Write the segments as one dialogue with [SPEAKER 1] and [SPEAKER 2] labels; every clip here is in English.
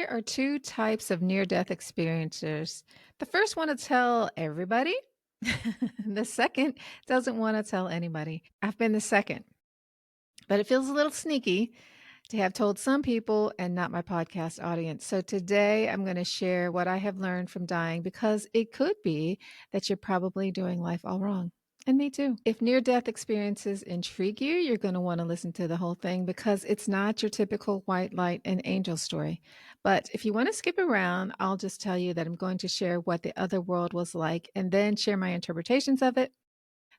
[SPEAKER 1] there are two types of near death experiencers. The first want to tell everybody, the second doesn't want to tell anybody. I've been the second, but it feels a little sneaky to have told some people and not my podcast audience. So today I'm going to share what I have learned from dying because it could be that you're probably doing life all wrong. And me too. If near death experiences intrigue you, you're going to want to listen to the whole thing because it's not your typical white light and angel story. But if you want to skip around, I'll just tell you that I'm going to share what the other world was like and then share my interpretations of it.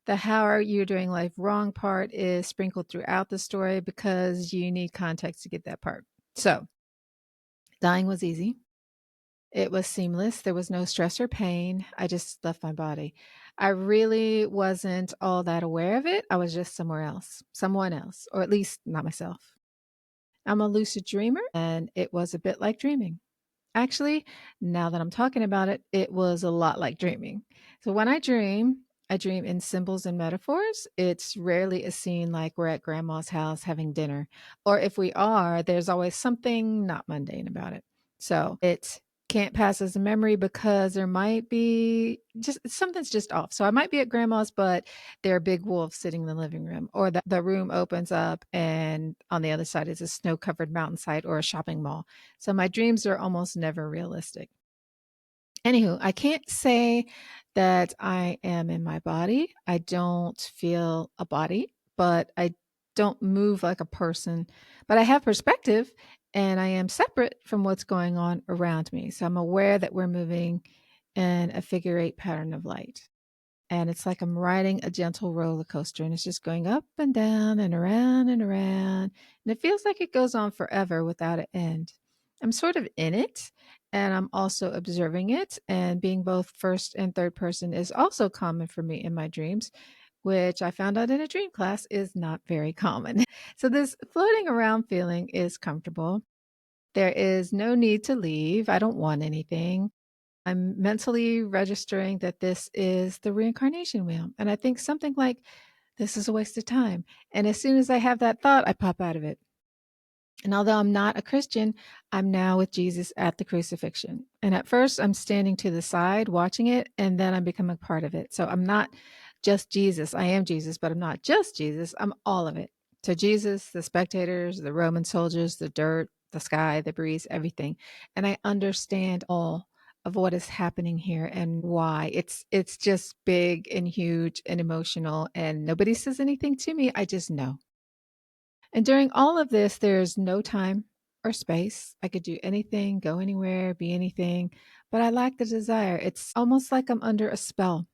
[SPEAKER 1] The how are you doing life wrong part is sprinkled throughout the story because you need context to get that part. So, dying was easy. It was seamless. There was no stress or pain. I just left my body. I really wasn't all that aware of it. I was just somewhere else, someone else, or at least not myself. I'm a lucid dreamer, and it was a bit like dreaming. Actually, now that I'm talking about it, it was a lot like dreaming. So when I dream in symbols and metaphors. It's rarely a scene like we're at grandma's house having dinner. Or if we are, there's always something not mundane about it. So it can't pass as a memory because there might be just something's just off. So I might be at grandma's, but there are big wolves sitting in the living room, or the room opens up and on the other side is a snow covered mountainside or a shopping mall. So my dreams are almost never realistic. Anywho, I can't say that I am in my body. I don't feel a body, but I don't move like a person. But I have perspective and I am separate from what's going on around me. So I'm aware that we're moving in a figure eight pattern of light. And it's like I'm riding a gentle roller coaster and it's just going up and down and around and around. And it feels like it goes on forever without an end. I'm sort of in it and I'm also observing it. And being both first and third person is also common for me in my dreams, which I found out in a dream class is not very common. So this floating around feeling is comfortable. There is no need to leave. I don't want anything. I'm mentally registering that this is the reincarnation wheel. And I think something like, this is a waste of time. And as soon as I have that thought, I pop out of it. And although I'm not a Christian, I'm now with Jesus at the crucifixion. And at first, I'm standing to the side watching it, and then I'm becoming part of it. So I'm not just Jesus. I am Jesus, but I'm not just Jesus. I'm all of it. So Jesus, the spectators, the Roman soldiers, the dirt, the sky, the breeze, everything. And I understand all of what is happening here and why. It's just big and huge and emotional, and nobody says anything to me. I just know. And during all of this, there's no time or space. I could do anything, go anywhere, be anything, but I lack the desire. It's almost like I'm under a spell.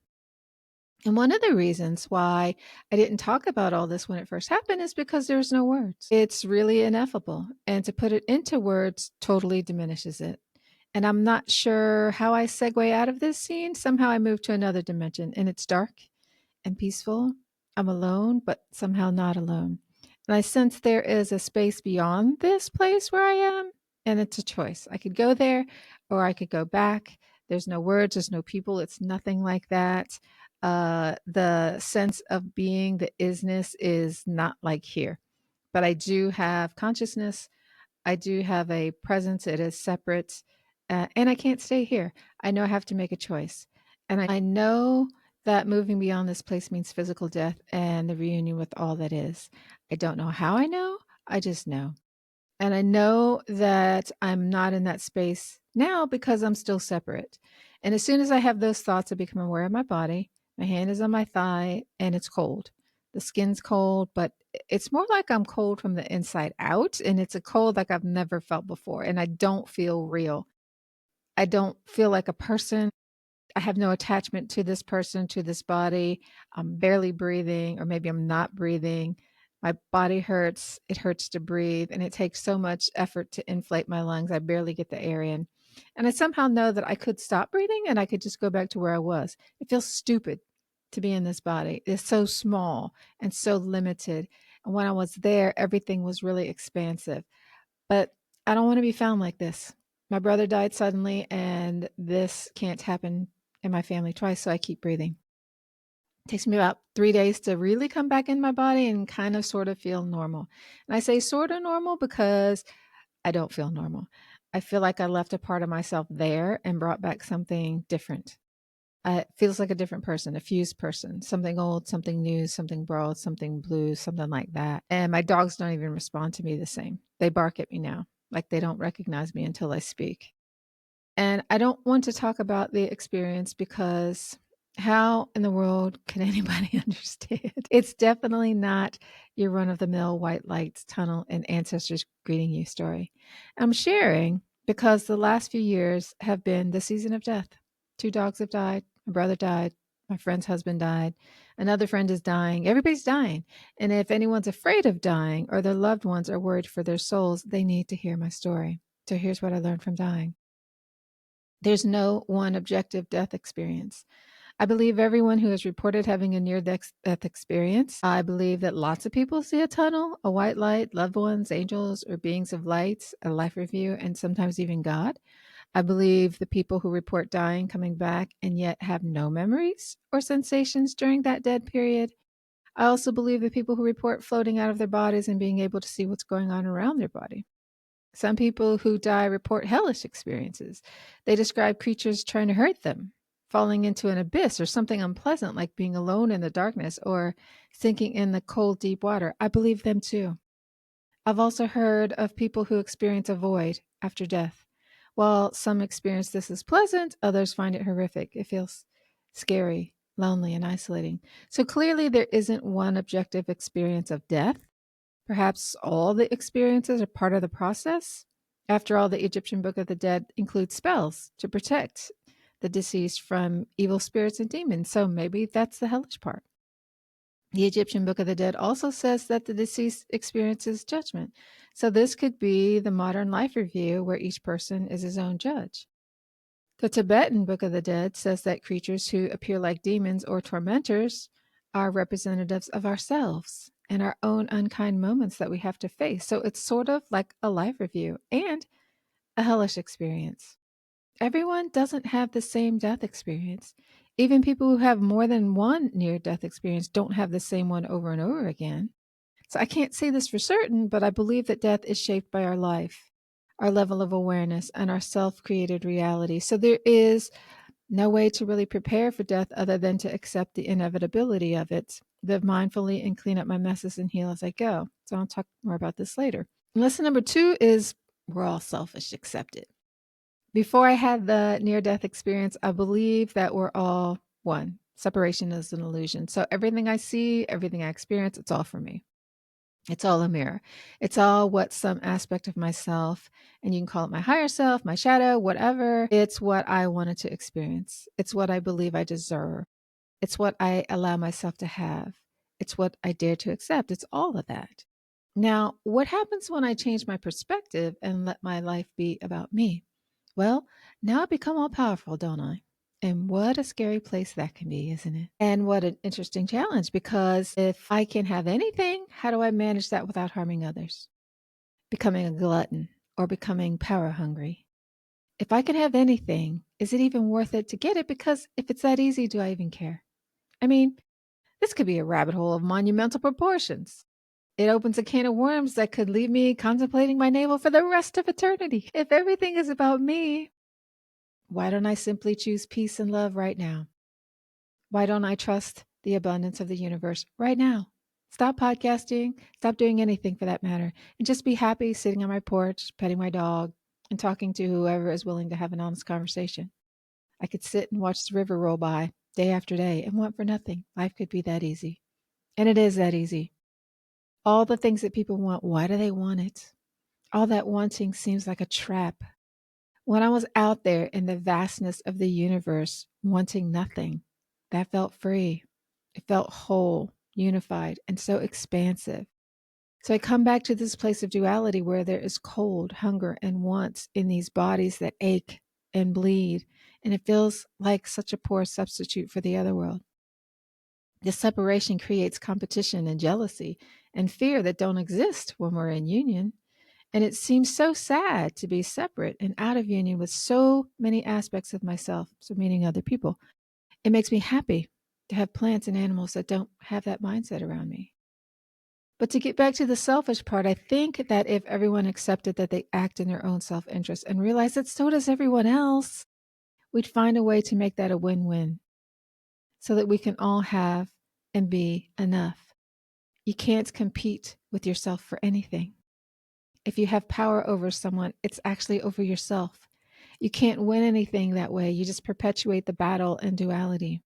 [SPEAKER 1] And one of the reasons why I didn't talk about all this when it first happened is because there's no words. It's really ineffable. And to put it into words totally diminishes it. And I'm not sure how I segue out of this scene. Somehow I move to another dimension and it's dark and peaceful. I'm alone, but somehow not alone. And I sense there is a space beyond this place where I am, and it's a choice. I could go there or I could go back. There's no words, there's no people, it's nothing like that. The sense of being, the isness is not like here. But I do have consciousness, I do have a presence, it is separate, and I can't stay here. I know I have to make a choice. And I know that moving beyond this place means physical death and the reunion with all that is. I don't know how I know, I just know. And I know that I'm not in that space now because I'm still separate. And as soon as I have those thoughts, I become aware of my body. My hand is on my thigh and it's cold. The skin's cold, but it's more like I'm cold from the inside out. And it's a cold like I've never felt before. And I don't feel real. I don't feel like a person. I have no attachment to this person, to this body. I'm barely breathing, or maybe I'm not breathing. My body hurts. It hurts to breathe, and it takes so much effort to inflate my lungs. I barely get the air in. And I somehow know that I could stop breathing and I could just go back to where I was. It feels stupid to be in this body. It's so small and so limited. And when I was there, everything was really expansive. But I don't want to be found like this. My brother died suddenly, and this can't happen in my family twice, so I keep breathing. It takes me about 3 days to really come back in my body and kind of sort of feel normal. And I say sort of normal because I don't feel normal. I feel like I left a part of myself there and brought back something different. It feels like a different person, a fused person, something old, something new, something broad, something blue, something like that. And my dogs don't even respond to me the same. They bark at me now, like they don't recognize me until I speak. And I don't want to talk about the experience because how in the world can anybody understand? It's definitely not your run of the mill white lights tunnel and ancestors greeting you story. I'm sharing because the last few years have been the season of death. Two dogs have died. My brother died. My friend's husband died. Another friend is dying. Everybody's dying. And if anyone's afraid of dying or their loved ones are worried for their souls, they need to hear my story. So here's what I learned from dying. There's no one objective death experience. I believe everyone who has reported having a near death experience. I believe that lots of people see a tunnel, a white light, loved ones, angels, or beings of light, a life review, and sometimes even God. I believe the people who report dying coming back and yet have no memories or sensations during that dead period. I also believe the people who report floating out of their bodies and being able to see what's going on around their body. Some people who die report hellish experiences. They describe creatures trying to hurt them, falling into an abyss or something unpleasant like being alone in the darkness or sinking in the cold, deep water. I believe them too. I've also heard of people who experience a void after death. While some experience this as pleasant, others find it horrific. It feels scary, lonely, and isolating. So clearly, there isn't one objective experience of death. Perhaps all the experiences are part of the process. After all, the Egyptian Book of the Dead includes spells to protect the deceased from evil spirits and demons. So maybe that's the hellish part. The Egyptian Book of the Dead also says that the deceased experiences judgment. So this could be the modern life review where each person is his own judge. The Tibetan Book of the Dead says that creatures who appear like demons or tormentors are representatives of ourselves and our own unkind moments that we have to face. So it's sort of like a life review and a hellish experience. Everyone doesn't have the same death experience. Even people who have more than one near death experience don't have the same one over and over again. So I can't say this for certain, but I believe that death is shaped by our life, our level of awareness, and our self created reality. So there is no way to really prepare for death other than to accept the inevitability of it, live mindfully, and clean up my messes and heal as I go. So I'll talk more about this later. Lesson number 2 is we're all selfish, accept it. Before I had the near death experience, I believe that we're all one. Separation is an illusion. So everything I see, everything I experience, it's all for me. It's all a mirror. It's all what some aspect of myself, and you can call it my higher self, my shadow, whatever. It's what I wanted to experience. It's what I believe I deserve. It's what I allow myself to have. It's what I dare to accept. It's all of that. Now, what happens when I change my perspective and let my life be about me? Well, now I become all powerful, don't I? And what a scary place that can be, isn't it? And what an interesting challenge because if I can have anything, how do I manage that without harming others? Becoming a glutton or becoming power hungry. If I can have anything, is it even worth it to get it? Because if it's that easy, do I even care? I mean, this could be a rabbit hole of monumental proportions. It opens a can of worms that could leave me contemplating my navel for the rest of eternity. If everything is about me, why don't I simply choose peace and love right now? Why don't I trust the abundance of the universe right now? Stop podcasting, stop doing anything for that matter, and just be happy sitting on my porch, petting my dog, and talking to whoever is willing to have an honest conversation. I could sit and watch the river roll by day after day and want for nothing. Life could be that easy. And it is that easy. All the things that people want, why do they want it? All that wanting seems like a trap. When I was out there in the vastness of the universe, wanting nothing, that felt free. It felt whole, unified, and so expansive. So I come back to this place of duality where there is cold, hunger, and wants in these bodies that ache and bleed. And it feels like such a poor substitute for the other world. This separation creates competition and jealousy and fear that don't exist when we're in union. And it seems so sad to be separate and out of union with so many aspects of myself, so meaning other people. It makes me happy to have plants and animals that don't have that mindset around me. But to get back to the selfish part, I think that if everyone accepted that they act in their own self-interest and realized that so does everyone else, we'd find a way to make that a win-win so that we can all have and be enough. You can't compete with yourself for anything. If you have power over someone, it's actually over yourself. You can't win anything that way. You just perpetuate the battle and duality.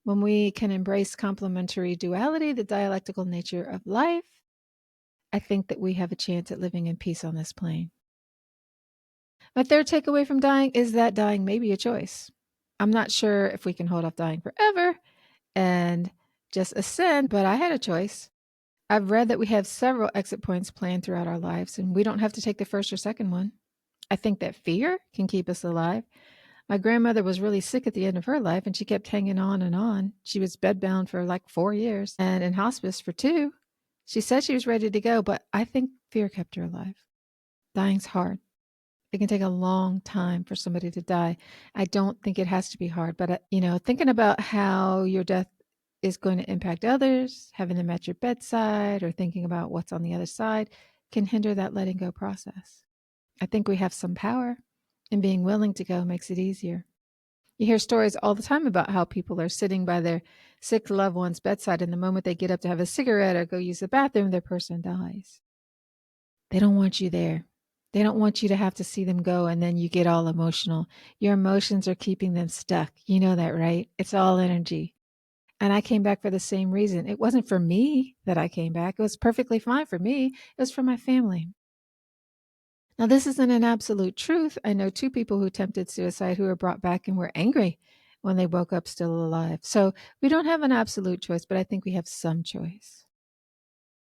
[SPEAKER 1] When we can embrace complementary duality, the dialectical nature of life, I think that we have a chance at living in peace on this plane. My third takeaway from dying is that dying may be a choice. I'm not sure if we can hold off dying forever and just ascend, but I had a choice. I've read that we have several exit points planned throughout our lives, and we don't have to take the first or second one. I think that fear can keep us alive. My grandmother was really sick at the end of her life, and she kept hanging on and on. She was bedbound for like 4 years and in hospice for 2. She said she was ready to go, but I think fear kept her alive. Dying's hard. It can take a long time for somebody to die. I don't think it has to be hard, but thinking about how your death is going to impact others, having them at your bedside, or thinking about what's on the other side can hinder that letting go process. I think we have some power, and being willing to go makes it easier. You hear stories all the time about how people are sitting by their sick loved one's bedside, and the moment they get up to have a cigarette or go use the bathroom, their person dies. They don't want you there. They don't want you to have to see them go and then you get all emotional. Your emotions are keeping them stuck. You know that, right? It's all energy. And I came back for the same reason. It wasn't for me that I came back. It was perfectly fine for me. It was for my family. Now, this isn't an absolute truth. I know 2 people who attempted suicide who were brought back and were angry when they woke up still alive. So we don't have an absolute choice, but I think we have some choice.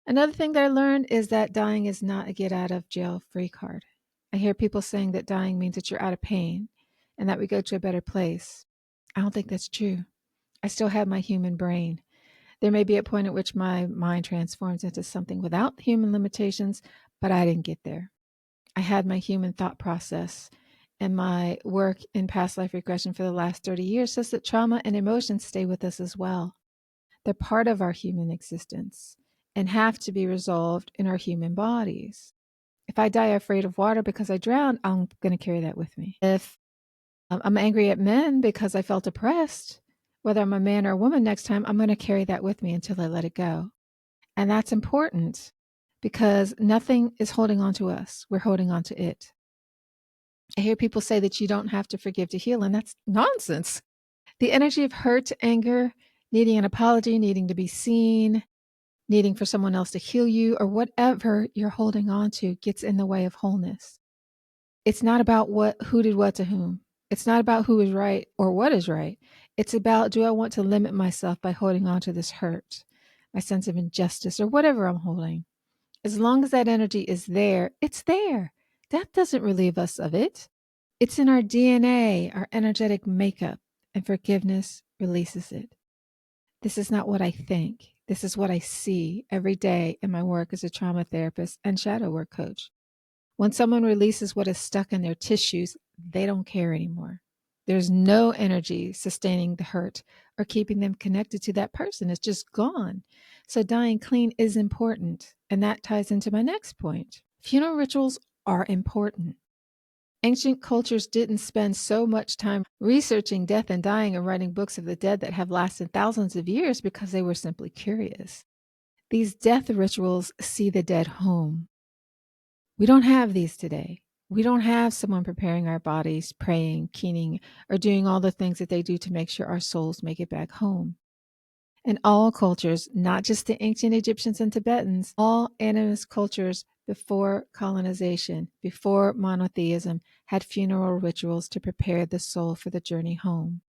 [SPEAKER 1] Another thing that I learned is that dying is not a get out of jail free card. I hear people saying that dying means that you're out of pain and that we go to a better place. I don't think that's true. I still have my human brain. There may be a point at which my mind transforms into something without human limitations, but I didn't get there. I had my human thought process, and my work in past life regression for the last 30 years says that trauma and emotions stay with us as well. They're part of our human existence and have to be resolved in our human bodies. If I die afraid of water because I drowned, I'm going to carry that with me. If I'm angry at men because I felt oppressed, whether I'm a man or a woman next time, I'm going to carry that with me until I let it go. And that's important because nothing is holding on to us. We're holding on to it. I hear people say that you don't have to forgive to heal, and that's nonsense. The energy of hurt, anger, needing an apology, needing to be seen, needing for someone else to heal you, or whatever you're holding on to gets in the way of wholeness. It's not about who did what to whom. It's not about who is right or what is right. It's about, do I want to limit myself by holding on to this hurt, my sense of injustice, or whatever I'm holding? As long as that energy is there, it's there. That doesn't relieve us of it. It's in our DNA, our energetic makeup, and forgiveness releases it. This is not what I think. This is what I see every day in my work as a trauma therapist and shadow work coach. When someone releases what is stuck in their tissues, they don't care anymore. There's no energy sustaining the hurt or keeping them connected to that person. It's just gone. So dying clean is important. And that ties into my next point. Funeral rituals are important. Ancient cultures didn't spend so much time researching death and dying and writing books of the dead that have lasted thousands of years because they were simply curious. These death rituals see the dead home. We don't have these today. We don't have someone preparing our bodies, praying, keening, or doing all the things that they do to make sure our souls make it back home. In all cultures, not just the ancient Egyptians and Tibetans, all animist cultures before colonization, before monotheism, had funeral rituals to prepare the soul for the journey home.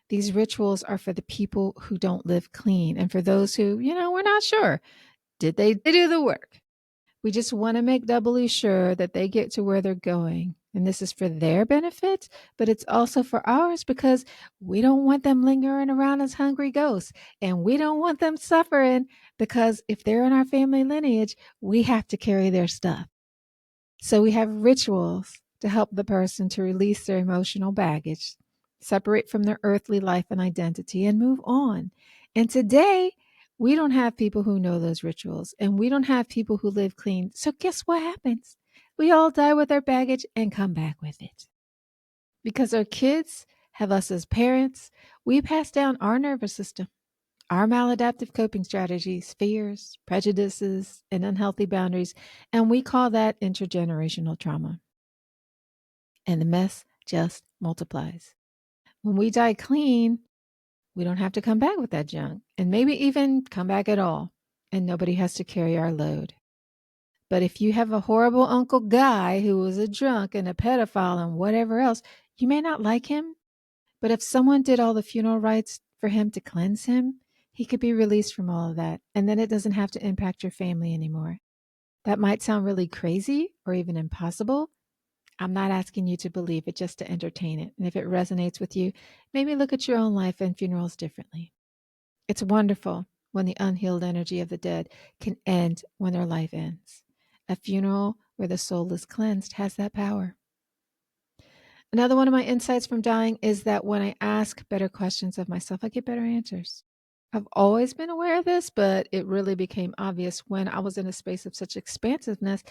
[SPEAKER 1] These rituals are for the people who don't live clean and for those who, we're not sure. Did they do the work? We just want to make doubly sure that they get to where they're going. And this is for their benefit, but it's also for ours because we don't want them lingering around as hungry ghosts. And we don't want them suffering because if they're in our family lineage, we have to carry their stuff. So we have rituals to help the person to release their emotional baggage, separate from their earthly life and identity, and move on. And today, We don't have people who know those rituals, and we don't have people who live clean. So guess what happens? We all die with our baggage and come back with it. Because our kids have us as parents, we pass down our nervous system, our maladaptive coping strategies, fears, prejudices, and unhealthy boundaries, and we call that intergenerational trauma. And the mess just multiplies. When we die clean, we don't have to come back with that junk, and maybe even come back at all, and nobody has to carry our load. But if you have a horrible Uncle Guy who was a drunk and a pedophile and whatever else, you may not like him. But if someone did all the funeral rites for him to cleanse him, he could be released from all of that. And then it doesn't have to impact your family anymore. That might sound really crazy or even impossible. I'm not asking you to believe it, just to entertain it. And if it resonates with you, maybe look at your own life and funerals differently. It's wonderful when the unhealed energy of the dead can end when their life ends. A funeral where the soul is cleansed has that power. Another one of my insights from dying is that when I ask better questions of myself, I get better answers. I've always been aware of this, but it really became obvious when I was in a space of such expansiveness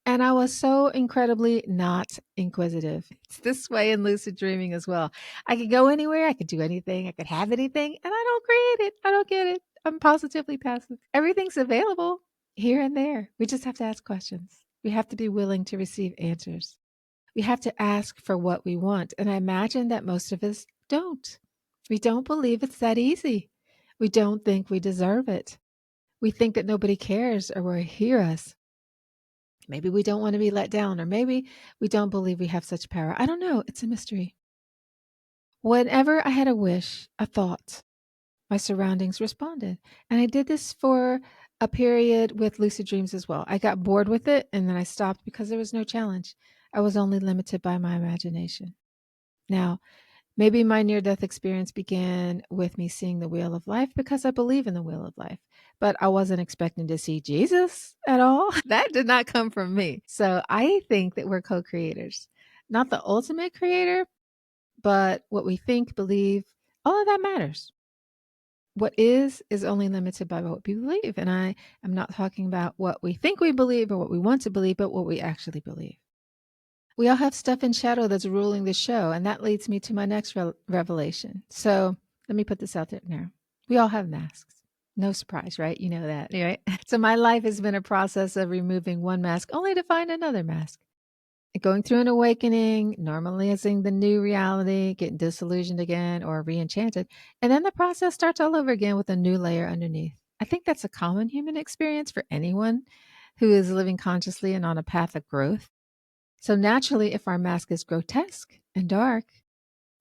[SPEAKER 1] and I was so incredibly not inquisitive. It's this way in lucid dreaming as well. I could go anywhere, I could do anything, I could have anything, and I don't create it. I don't get it. I'm positively passive. Everything's available here and there. We just have to ask questions. We have to be willing to receive answers. We have to ask for what we want. And I imagine that most of us don't. We don't believe it's that easy. We don't think we deserve it. We think that nobody cares or will hear us. Maybe we don't want to be let down, or maybe we don't believe we have such power. I don't know. It's a mystery. Whenever I had a wish, a thought, my surroundings responded. And I did this for a period with lucid dreams as well. I got bored with it and then I stopped because there was no challenge. I was only limited by my imagination. Now, maybe my near death experience began with me seeing the wheel of life because I believe in the wheel of life, but I wasn't expecting to see Jesus at all. That did not come from me. So I think that we're co creators, not the ultimate creator, but what we think, believe, all of that matters. What is only limited by what we believe. And I am not talking about what we think we believe or what we want to believe, but what we actually believe. We all have stuff in shadow that's ruling the show. And that leads me to my next revelation. So let me put this out there now. We all have masks. No surprise, right? You know that, right? So my life has been a process of removing one mask only to find another mask. Going through an awakening, normalizing the new reality, getting disillusioned again or re-enchanted, and then the process starts all over again with a new layer underneath. I think that's a common human experience for anyone who is living consciously and on a path of growth. So naturally, if our mask is grotesque and dark,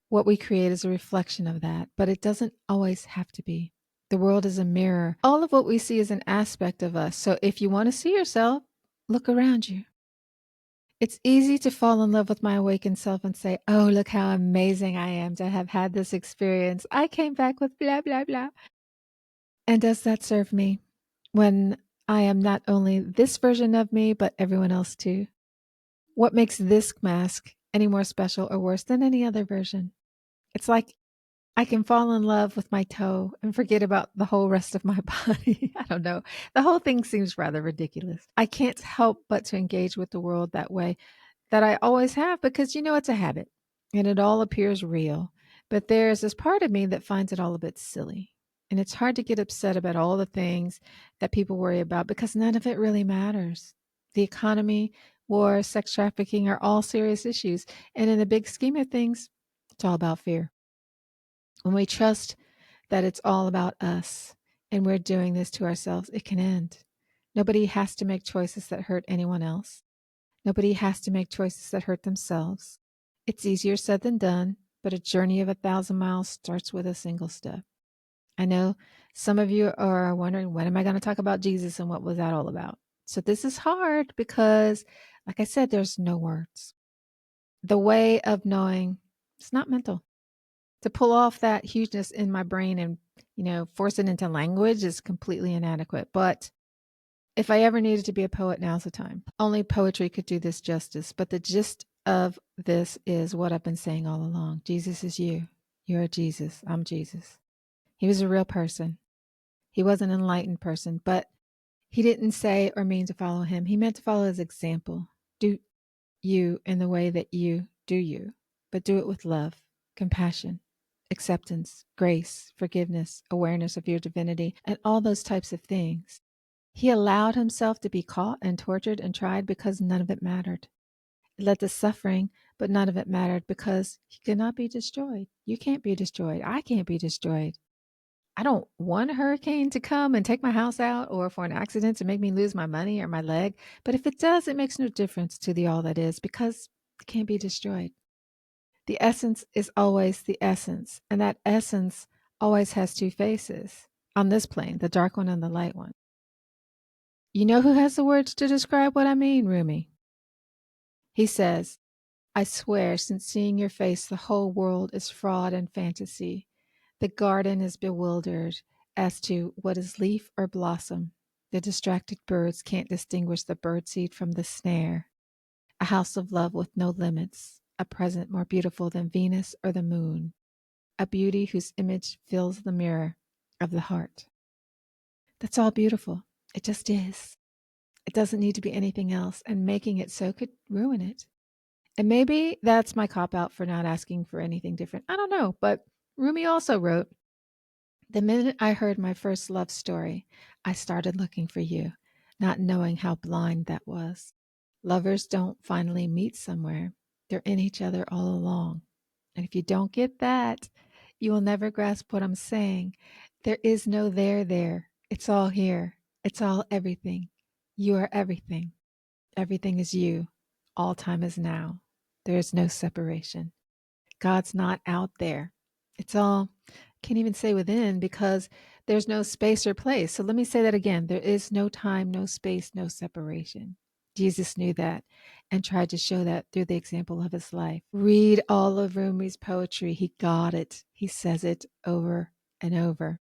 [SPEAKER 1] what we create is a reflection of that, but it doesn't always have to be. The world is a mirror. All of what we see is an aspect of us. So if you want to see yourself, look around you. It's easy to fall in love with my awakened self and say, oh, look how amazing I am to have had this experience. I came back with blah, blah, blah. And does that serve me when I am not only this version of me, but everyone else too? What makes this mask any more special or worse than any other version? It's like I can fall in love with my toe and forget about the whole rest of my body. I don't know. The whole thing seems rather ridiculous. I can't help but to engage with the world that way, that I always have, because it's a habit and it all appears real. But there's this part of me that finds it all a bit silly. And it's hard to get upset about all the things that people worry about because none of it really matters. The economy, war, sex trafficking are all serious issues. And in the big scheme of things, it's all about fear. When we trust that it's all about us and we're doing this to ourselves, it can end. Nobody has to make choices that hurt anyone else. Nobody has to make choices that hurt themselves. It's easier said than done, but a journey of 1,000 miles starts with a single step. I know some of you are wondering, when am I going to talk about Jesus and what was that all about? So this is hard because, like I said, there's no words. The way of knowing, it's not mental. To pull off that hugeness in my brain and, force it into language is completely inadequate. But if I ever needed to be a poet, now's the time. Only poetry could do this justice. But the gist of this is what I've been saying all along. Jesus is you. You're Jesus. I'm Jesus. He was a real person. He wasn't an enlightened person, but he didn't say or mean to follow him. He meant to follow his example. Do you in the way that you do you, but do it with love, compassion, acceptance, grace, forgiveness, awareness of your divinity, and all those types of things. He allowed himself to be caught and tortured and tried because none of it mattered. It led to suffering, but none of it mattered because he could not be destroyed. You can't be destroyed. I can't be destroyed. I don't want a hurricane to come and take my house out or for an accident to make me lose my money or my leg. But if it does, it makes no difference to the all that is because it can't be destroyed. The essence is always the essence, and that essence always has two faces on this plane, the dark one and the light one. You know who has the words to describe what I mean, Rumi? He says, I swear, since seeing your face, the whole world is fraud and fantasy. The garden is bewildered as to what is leaf or blossom. The distracted birds can't distinguish the birdseed from the snare. A house of love with no limits, a present more beautiful than Venus or the moon, a beauty whose image fills the mirror of the heart. That's all beautiful. It just is. It doesn't need to be anything else, and making it so could ruin it. And maybe that's my cop out for not asking for anything different. I don't know. But Rumi also wrote, the minute I heard my first love story, I started looking for you, not knowing how blind that was. Lovers don't finally meet somewhere. They're in each other all along. And if you don't get that, you will never grasp what I'm saying. There is no there. It's all here. It's all everything. You are everything. Everything is you. All time is now. There is no separation. God's not out there. It's all, can't even say within because there's no space or place. So let me say that again. There is no time, no space, no separation. Jesus knew that and tried to show that through the example of his life. Read all of Rumi's poetry. He got it. He says it over and over.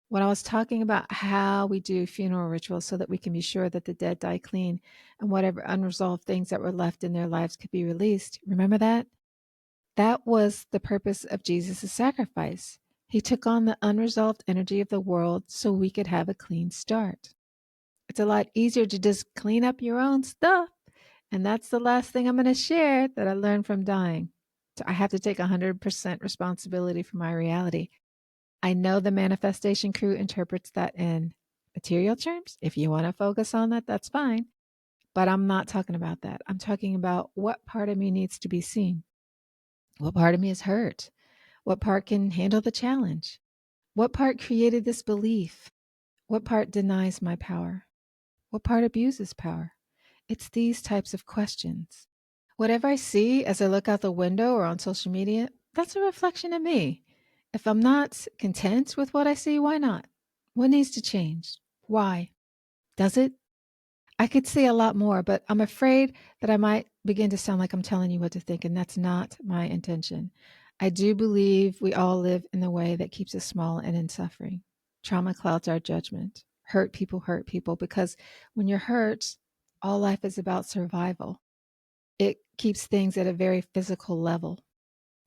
[SPEAKER 1] When I was talking about how we do funeral rituals so that we can be sure that the dead die clean and whatever unresolved things that were left in their lives could be released, remember that? That was the purpose of Jesus' sacrifice. He took on the unresolved energy of the world so we could have a clean start. It's a lot easier to just clean up your own stuff. And that's the last thing I'm going to share that I learned from dying. So I have to take 100% responsibility for my reality. I know the manifestation crew interprets that in material terms. If you want to focus on that, that's fine. But I'm not talking about that. I'm talking about what part of me needs to be seen. What part of me is hurt? What part can handle the challenge? What part created this belief? What part denies my power? What part abuses power? It's these types of questions. Whatever I see as I look out the window or on social media, that's a reflection of me. If I'm not content with what I see, why not? What needs to change? Why? Does it? I could say a lot more, but I'm afraid that I might begin to sound like I'm telling you what to think, and that's not my intention. I do believe we all live in a way that keeps us small and in suffering. Trauma clouds our judgment. Hurt people because when you're hurt, all life is about survival. It keeps things at a very physical level.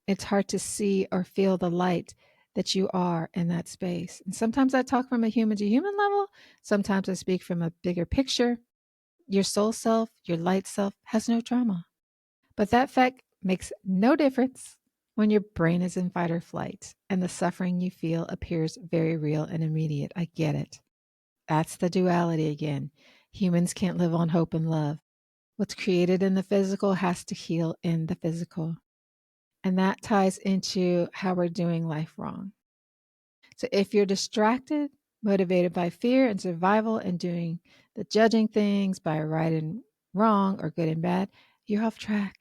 [SPEAKER 1] It's hard to see or feel the light that you are in that space. And sometimes I talk from a human to human level. Sometimes I speak from a bigger picture. Your soul self, your light self has no trauma. But that fact makes no difference when your brain is in fight or flight and the suffering you feel appears very real and immediate. I get it. That's the duality again. Humans can't live on hope and love. What's created in the physical has to heal in the physical. And that ties into how we're doing life wrong. So if you're distracted, motivated by fear and survival and doing the judging things by right and wrong or good and bad, you're off track.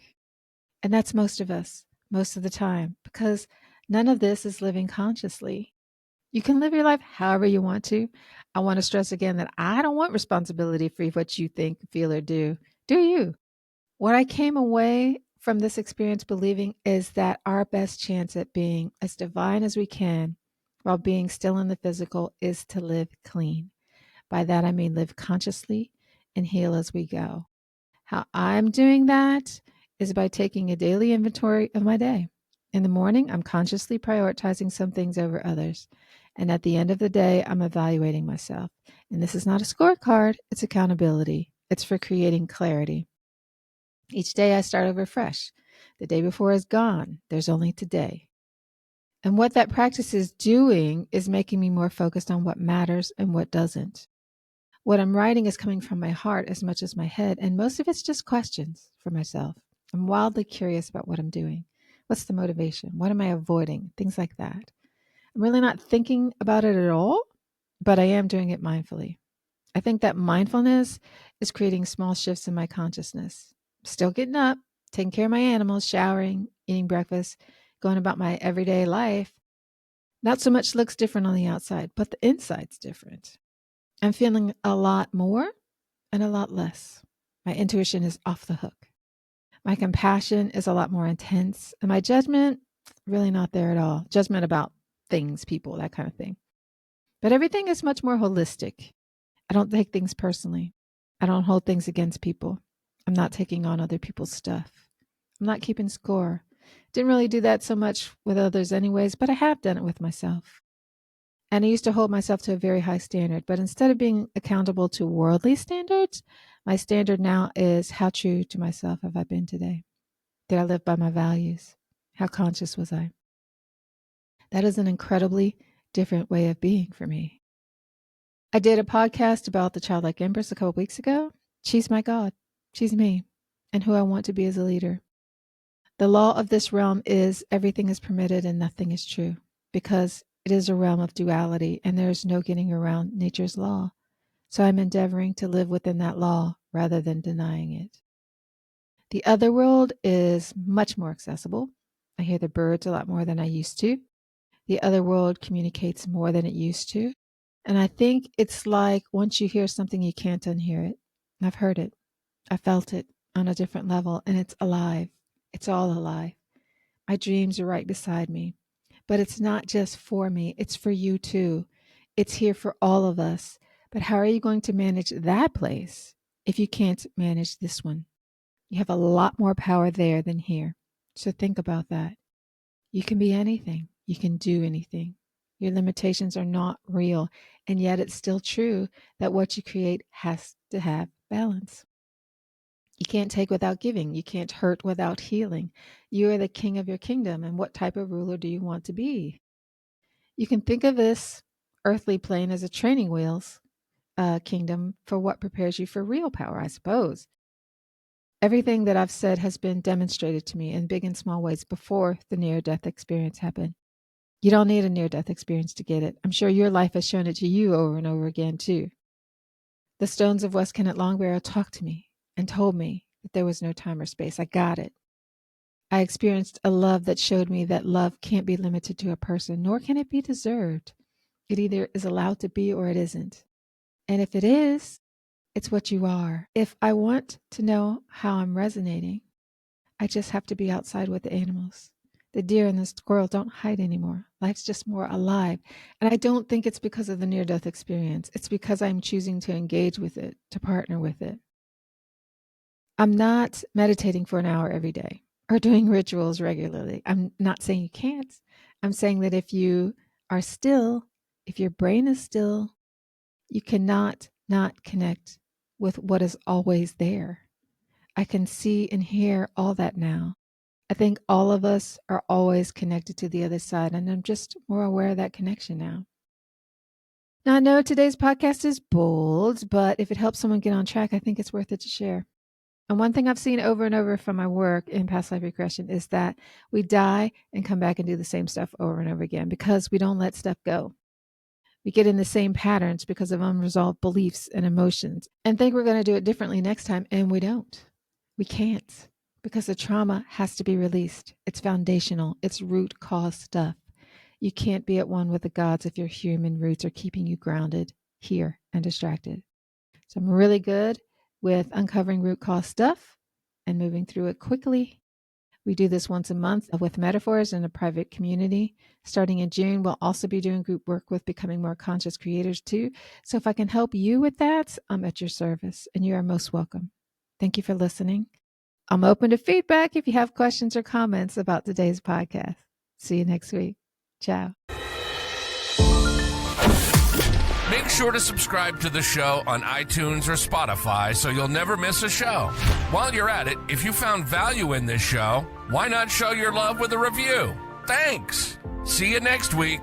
[SPEAKER 1] And that's most of us, most of the time, because none of this is living consciously. You can live your life however you want to. I want to stress again that I don't want responsibility for what you think, feel, or do. Do you? What I came away from this experience believing is that our best chance at being as divine as we can while being still in the physical is to live clean. By that, I mean live consciously and heal as we go. How I'm doing that is by taking a daily inventory of my day. In the morning, I'm consciously prioritizing some things over others. And at the end of the day, I'm evaluating myself. And this is not a scorecard, it's accountability. It's for creating clarity. Each day I start over fresh. The day before is gone. There's only today. And what that practice is doing is making me more focused on what matters and what doesn't. What I'm writing is coming from my heart as much as my head, and most of it's just questions for myself. I'm wildly curious about what I'm doing. What's the motivation? What am I avoiding? Things like that. I'm really not thinking about it at all, but I am doing it mindfully. I think that mindfulness is creating small shifts in my consciousness. Still getting up, taking care of my animals, showering, eating breakfast, going about my everyday life. Not so much looks different on the outside, but the inside's different. I'm feeling a lot more and a lot less. My intuition is off the hook. My compassion is a lot more intense. And my judgment, really not there at all. Judgment about things, people, that kind of thing. But everything is much more holistic. I don't take things personally. I don't hold things against people. I'm not taking on other people's stuff. I'm not keeping score. Didn't really do that so much with others anyways, but I have done it with myself. And I used to hold myself to a very high standard, but instead of being accountable to worldly standards, my standard now is how true to myself have I been today? Did I live by my values? How conscious was I? That is an incredibly different way of being for me. I did a podcast about the childlike empress a couple weeks ago. She's my God. She's me and who I want to be as a leader. The law of this realm is everything is permitted and nothing is true because it is a realm of duality and there is no getting around nature's law. So I'm endeavoring to live within that law rather than denying it. The other world is much more accessible. I hear the birds a lot more than I used to. The other world communicates more than it used to. And I think it's like once you hear something, you can't unhear it. I've heard it. I felt it on a different level, and it's alive. It's all alive. My dreams are right beside me. But it's not just for me, it's for you too. It's here for all of us. But how are you going to manage that place if you can't manage this one? You have a lot more power there than here. So think about that. You can be anything. You can do anything. Your limitations are not real. And yet it's still true that what you create has to have balance. You can't take without giving. You can't hurt without healing. You are the king of your kingdom. And what type of ruler do you want to be? You can think of this earthly plane as a training wheels kingdom for what prepares you for real power, I suppose. Everything that I've said has been demonstrated to me in big and small ways before the near-death experience happened. You don't need a near-death experience to get it. I'm sure your life has shown it to you over and over again, too. The stones of West Kennet Longbarrow talked to me and told me that there was no time or space. I got it. I experienced a love that showed me that love can't be limited to a person, nor can it be deserved. It either is allowed to be or it isn't. And if it is, it's what you are. If I want to know how I'm resonating, I just have to be outside with the animals. The deer and the squirrel don't hide anymore. Life's just more alive. And I don't think it's because of the near-death experience. It's because I'm choosing to engage with it, to partner with it. I'm not meditating for an hour every day or doing rituals regularly. I'm not saying you can't. I'm saying that if you are still, if your brain is still, you cannot not connect with what is always there. I can see and hear all that now. I think all of us are always connected to the other side, and I'm just more aware of that connection now. Now, I know today's podcast is bold, but if it helps someone get on track, I think it's worth it to share. And one thing I've seen over and over from my work in past life regression is that we die and come back and do the same stuff over and over again because we don't let stuff go. We get in the same patterns because of unresolved beliefs and emotions and think we're going to do it differently next time, and we don't. We can't because the trauma has to be released. It's foundational. It's root cause stuff. You can't be at one with the gods if your human roots are keeping you grounded here and distracted. So I'm really good with uncovering root cause stuff and moving through it quickly. We do this once a month with metaphors in a private community. Starting in June, we'll also be doing group work with Becoming More Conscious Creators too. So if I can help you with that, I'm at your service and you are most welcome. Thank you for listening. I'm open to feedback if you have questions or comments about today's podcast. See you next week. Ciao.
[SPEAKER 2] Make sure to subscribe to the show on iTunes or Spotify so you'll never miss a show. While you're at it, if you found value in this show, why not show your love with a review? Thanks. See you next week.